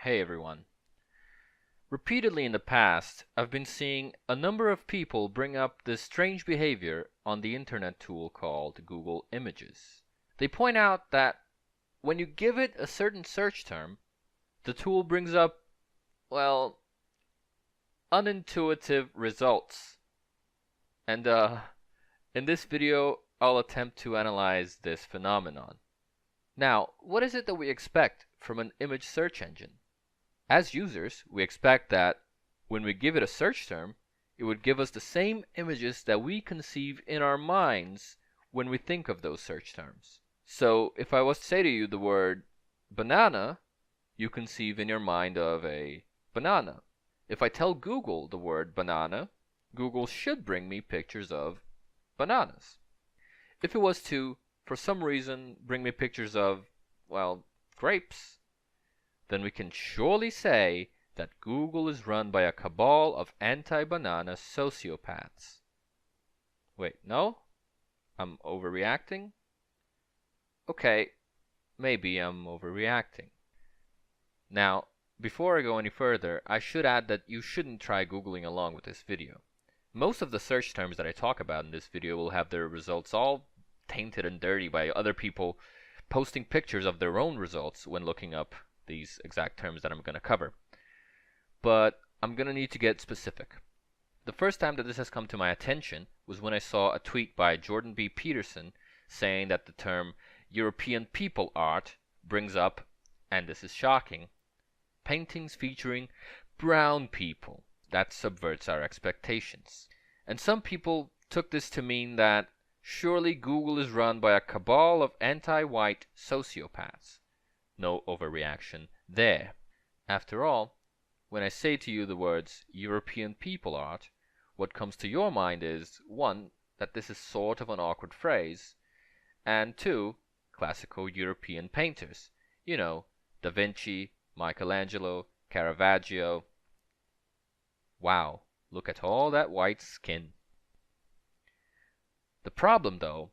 Hey everyone. Repeatedly in the past, I've been seeing a number of people bring up this strange behavior on the internet tool called Google Images. They point out that when you give it a certain search term, the tool brings up, well, unintuitive results. And in this video, I'll attempt to analyze this phenomenon. Now, what is it that we expect from an image search engine? As users, we expect that when we give it a search term, it would give us the same images that we conceive in our minds when we think of those search terms. So if I was to say to you the word banana, you conceive in your mind of a banana. If I tell Google the word banana, Google should bring me pictures of bananas. If it was to, for some reason, bring me pictures of, well, grapes, then we can surely say that Google is run by a cabal of anti-banana sociopaths. Wait, no? I'm overreacting? Okay, maybe I'm overreacting. Now, before I go any further, I should add that you shouldn't try Googling along with this video. Most of the search terms that I talk about in this video will have their results all tainted and dirty by other people posting pictures of their own results when looking up these exact terms that I'm going to cover. But I'm going to need to get specific. The first time that this has come to my attention was when I saw a tweet by Jordan B. Peterson saying that the term European people art brings up, and this is shocking, paintings featuring brown people. That subverts our expectations. And some people took this to mean that surely Google is run by a cabal of anti-white sociopaths. No overreaction there. After all, when I say to you the words European people art, what comes to your mind is, one, that this is sort of an awkward phrase, and two, classical European painters. You know, Da Vinci, Michelangelo, Caravaggio. Wow, look at all that white skin. The problem, though,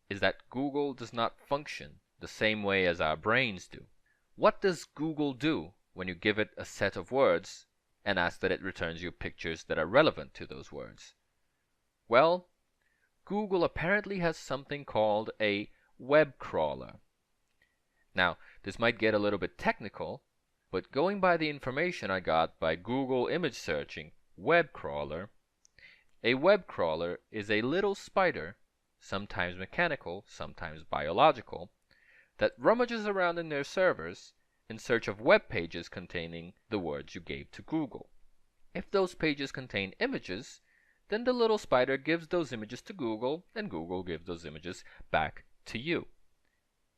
is that Google does not function the same way as our brains do. What does Google do when you give it a set of words and ask that it returns you pictures that are relevant to those words? Well, Google apparently has something called a web crawler. Now, this might get a little bit technical, but going by the information I got by Google image searching web crawler, a web crawler is a little spider, sometimes mechanical, sometimes biological, that rummages around in their servers in search of web pages containing the words you gave to Google. If those pages contain images, then the little spider gives those images to Google, and Google gives those images back to you.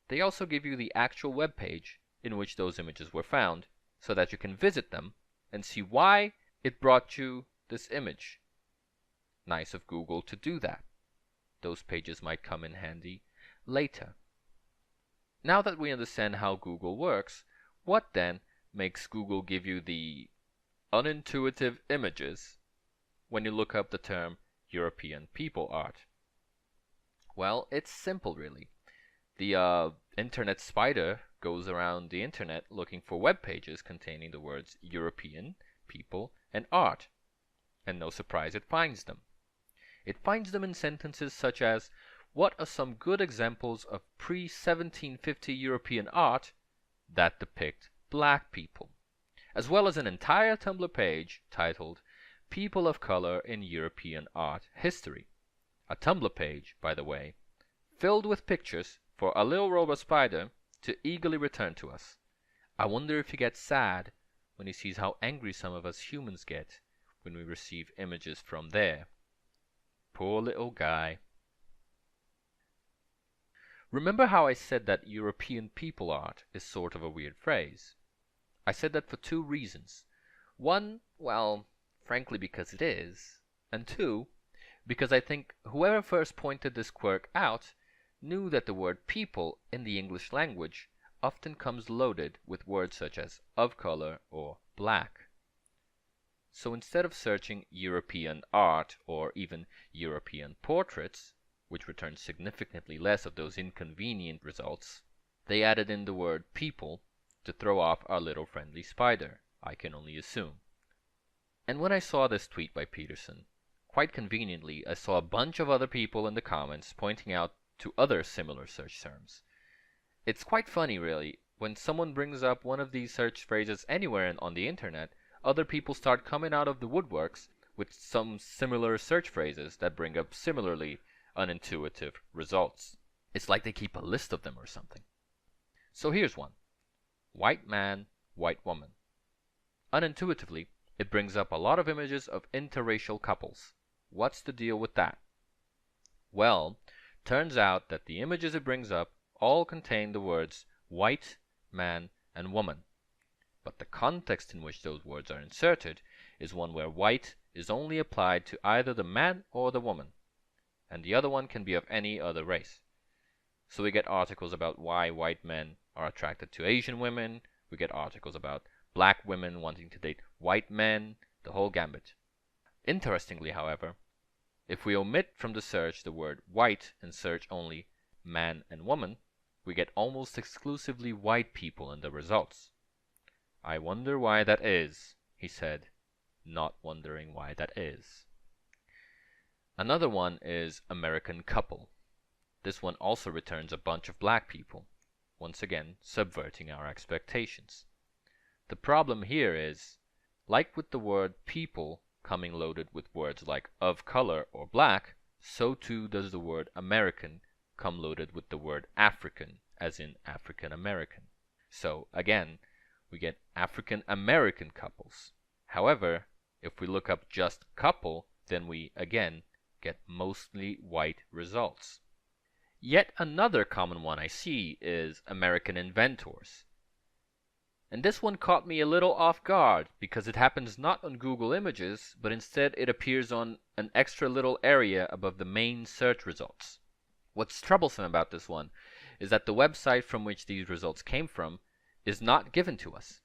They also give you the actual web page in which those images were found, so that you can visit them and see why it brought you this image. Nice of Google to do that. Those pages might come in handy later. Now that we understand how Google works, what then makes Google give you the unintuitive images when you look up the term European people art? Well, it's simple really. The internet spider goes around the internet looking for web pages containing the words European, people, and art. And no surprise, it finds them. It finds them in sentences such as, what are some good examples of pre-1750 European art that depict black people? As well as an entire Tumblr page titled People of Color in European Art History. A Tumblr page, by the way, filled with pictures for a little robot spider to eagerly return to us. I wonder if he gets sad when he sees how angry some of us humans get when we receive images from there. Poor little guy. Remember how I said that European people art is sort of a weird phrase? I said that for two reasons. One, well, frankly because it is, and two, because I think whoever first pointed this quirk out knew that the word people in the English language often comes loaded with words such as of color or black. So instead of searching European art or even European portraits, which returns significantly less of those inconvenient results, they added in the word people to throw off our little friendly spider, I can only assume. And when I saw this tweet by Peterson, quite conveniently I saw a bunch of other people in the comments pointing out to other similar search terms. It's quite funny, really. When someone brings up one of these search phrases anywhere on the internet, other people start coming out of the woodworks with some similar search phrases that bring up similarly unintuitive results. It's like they keep a list of them or something. So here's one. White man, white woman. Unintuitively, it brings up a lot of images of interracial couples. What's the deal with that? Well, turns out that the images it brings up all contain the words white, man, and woman. But the context in which those words are inserted is one where white is only applied to either the man or the woman, and the other one can be of any other race. So we get articles about why white men are attracted to Asian women, we get articles about black women wanting to date white men, the whole gambit. Interestingly, however, if we omit from the search the word white and search only man and woman, we get almost exclusively white people in the results. I wonder why that is, he said, not wondering why that is. Another one is American couple. This one also returns a bunch of black people, once again subverting our expectations. The problem here is, like with the word people coming loaded with words like of color or black, so too does the word American come loaded with the word African, as in African American. So again, we get African American couples. However, if we look up just couple, then we again get mostly white results. Yet another common one I see is American inventors. And this one caught me a little off guard because it happens not on Google Images, but instead it appears on an extra little area above the main search results. What's troublesome about this one is that the website from which these results came from is not given to us.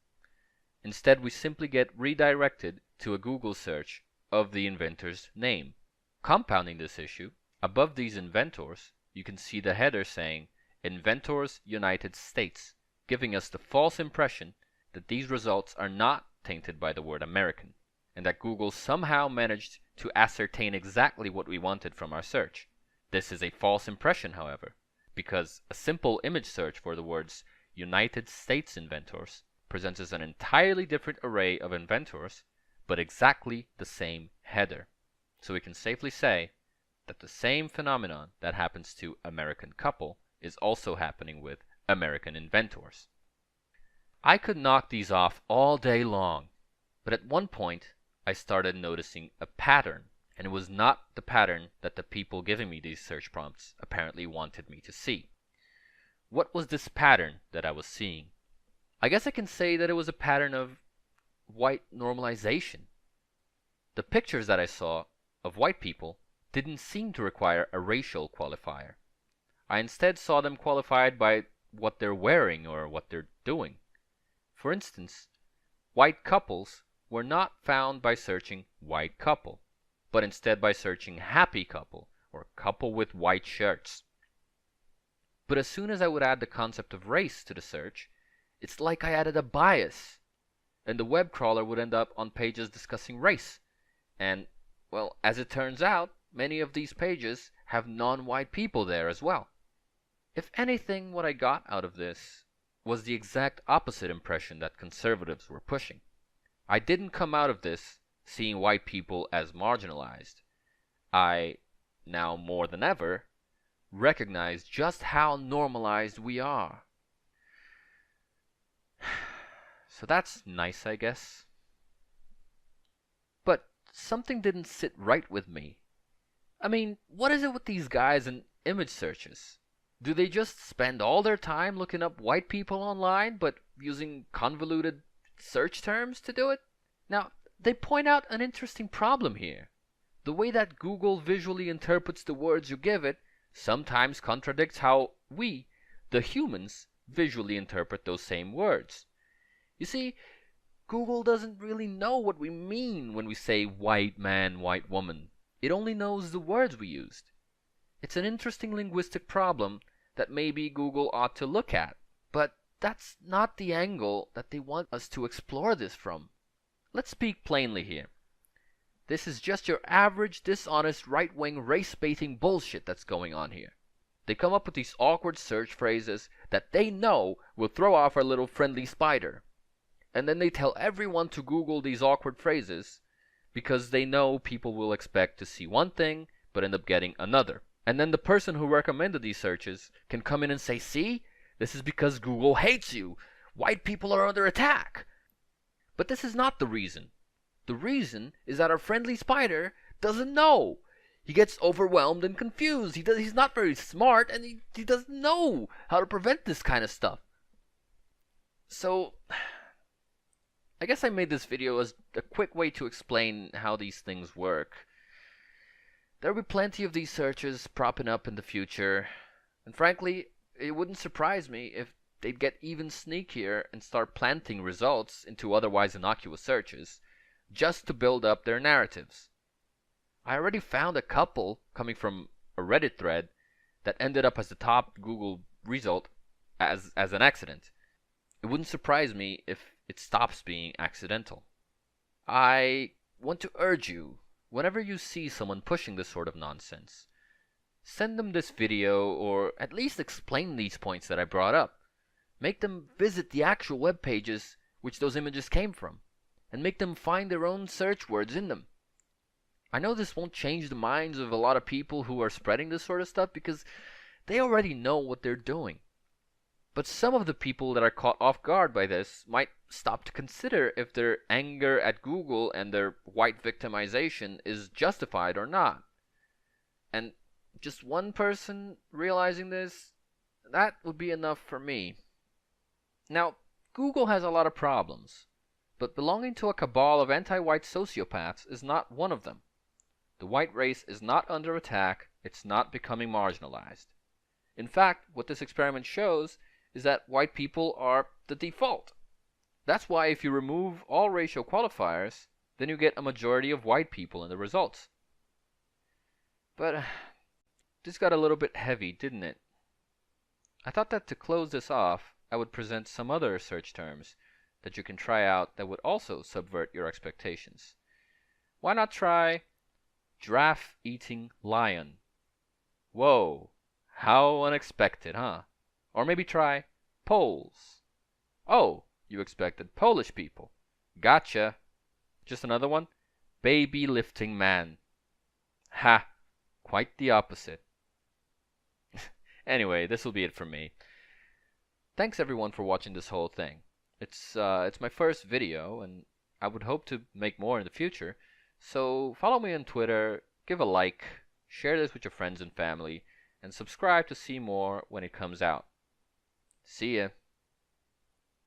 Instead, we simply get redirected to a Google search of the inventor's name. Compounding this issue, above these inventors, you can see the header saying Inventors United States, giving us the false impression that these results are not tainted by the word American, and that Google somehow managed to ascertain exactly what we wanted from our search. This is a false impression, however, because a simple image search for the words United States inventors presents us an entirely different array of inventors, but exactly the same header. So we can safely say that the same phenomenon that happens to American couple is also happening with American inventors. I could knock these off all day long, but at one point I started noticing a pattern, and it was not the pattern that the people giving me these search prompts apparently wanted me to see. What was this pattern that I was seeing? I guess I can say that it was a pattern of white normalization. The pictures that I saw of white people didn't seem to require a racial qualifier. I instead saw them qualified by what they're wearing or what they're doing. For instance, white couples were not found by searching white couple, but instead by searching happy couple or couple with white shirts. But as soon as I would add the concept of race to the search, it's like I added a bias, and the web crawler would end up on pages discussing race. And, well, as it turns out, many of these pages have non-white people there as well. If anything, what I got out of this was the exact opposite impression that conservatives were pushing. I didn't come out of this seeing white people as marginalized. I, now more than ever, recognize just how normalized we are. So that's nice, I guess. But something didn't sit right with me. I mean, what is it with these guys and image searches? Do they just spend all their time looking up white people online, but using convoluted search terms to do it? Now, they point out an interesting problem here. The way that Google visually interprets the words you give it sometimes contradicts how we, the humans, visually interpret those same words. You see, Google doesn't really know what we mean when we say white man, white woman. It only knows the words we used. It's an interesting linguistic problem that maybe Google ought to look at, but that's not the angle that they want us to explore this from. Let's speak plainly here. This is just your average, dishonest, right-wing, race-baiting bullshit that's going on here. They come up with these awkward search phrases that they know will throw off our little friendly spider. And then they tell everyone to Google these awkward phrases because they know people will expect to see one thing but end up getting another. And then the person who recommended these searches can come in and say, see, this is because Google hates you. White people are under attack. But this is not the reason. The reason is that our friendly spider doesn't know. He gets overwhelmed and confused. He's not very smart, and he doesn't know how to prevent this kind of stuff. So, I guess I made this video as a quick way to explain how these things work. There will be plenty of these searches propping up in the future, and frankly, it wouldn't surprise me if they'd get even sneakier and start planting results into otherwise innocuous searches, just to build up their narratives. I already found a couple coming from a Reddit thread that ended up as the top Google result as an accident. It wouldn't surprise me if it stops being accidental. I want to urge you, whenever you see someone pushing this sort of nonsense, send them this video or at least explain these points that I brought up. Make them visit the actual web pages which those images came from, and make them find their own search words in them. I know this won't change the minds of a lot of people who are spreading this sort of stuff because they already know what they're doing. But some of the people that are caught off guard by this might stop to consider if their anger at Google and their white victimization is justified or not. And just one person realizing this, that would be enough for me. Now, Google has a lot of problems, but belonging to a cabal of anti-white sociopaths is not one of them. The white race is not under attack, it's not becoming marginalized. In fact, what this experiment shows is that white people are the default. That's why if you remove all racial qualifiers, then you get a majority of white people in the results. But this got a little bit heavy, didn't it? I thought that to close this off, I would present some other search terms that you can try out that would also subvert your expectations. Why not try giraffe-eating lion? Whoa, how unexpected, huh? Or maybe try Poles. Oh, you expected Polish people. Gotcha. Just another one? Baby lifting man. Ha, quite the opposite. Anyway, this will be it for me. Thanks everyone for watching this whole thing. It's my first video, and I would hope to make more in the future. So follow me on Twitter, give a like, share this with your friends and family, and subscribe to see more when it comes out. See ya.